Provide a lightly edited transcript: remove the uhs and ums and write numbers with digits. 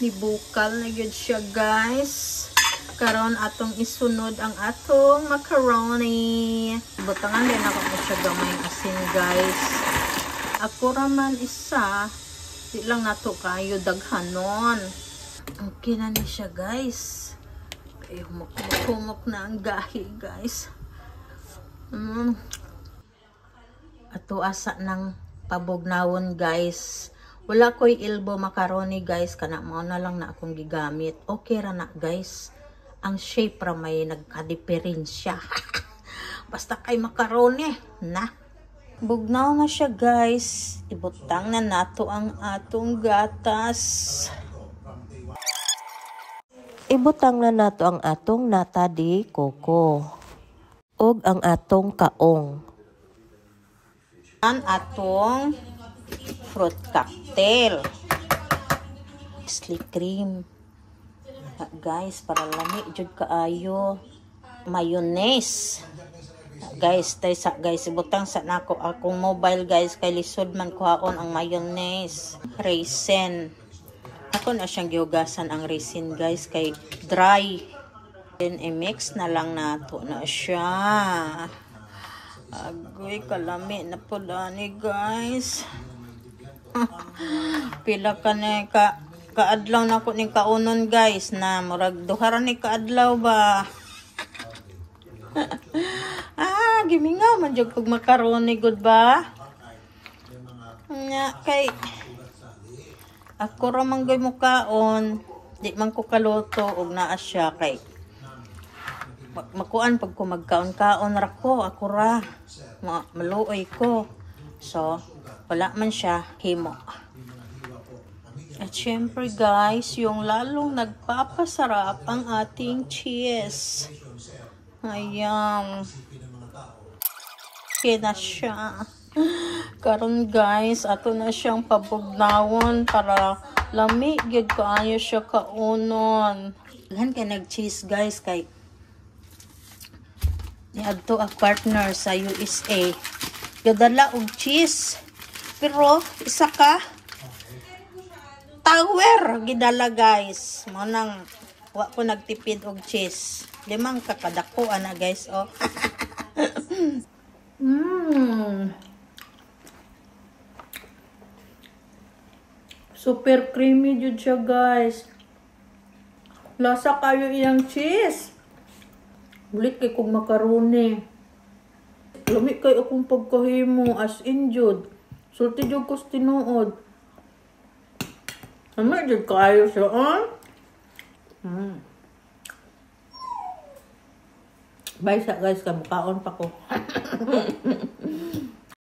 Nibukal na yun siya, guys. Karon atong isunod ang atong macaroni. Butangan din ako mo siya gamay asin, guys. Ako raman isa, di lang nato kayo daghanon. Okay na ni siya, guys. Ay, humok na ang gahi, guys. Ato asa ng pabugnawon, guys. Wala ko'y ilbo macaroni, guys. Kana mo na lang na akong gigamit. Okay ra na, guys. Ang shape ra may nagka-diferensya. Basta kay macaroni, na. Bugnaw na siya, guys. Ibutang na nato ang atong gatas. Ibutang na nato ang atong nata de coco. Og ang atong kaong. Ang atong fruit cocktail. Sleek cream. Guys, para lami jud kaayo. Mayonnaise. Guys, guys, ibutang sa nako akong mobile, guys, kay lisod man kuhaon ang mayonnaise. Raisin. Ako na siyang gihugasan ang raisin, guys, kay dry. Then i-mix na lang nato na siya. Agoy, kalami na po dani, guys. Pila ka na kaadlaw na ko ni kaunon, guys, na murag duharan ni kaadlaw ba. Gimingaw man jud kog macaroni, good ba? Nya kay ako ra man gay mukaon, di man ko kaluto og naa siya kay makuan pag ko magkaon-kaon ra ko, ako ra maluoy ko. So wala man siya himo. At syempre, guys, yung lalong nagpapasarap ang ating cheese. Ayan. Okay na siya. Karon, guys, ato na siyang pabugnawon para lami gyud kaayo siya kaunon. Daghan kay nag-cheese, guys, kay niadto ang partner sa USA. Gadala og cheese. Pero isa ka tower gidala, guys. Mo nang wa ko nagtipid og cheese. 5 kakadako ana, guys, oh. Super creamy jud siya, guys. Lasa kayo iyang cheese. Bulit kay kog macaroni. Lami kay akong pagkahimo as in jud. Sulti jud ko tinuod. Lami jud kayo siya, Bye sa, guys, kamukaon pa ko.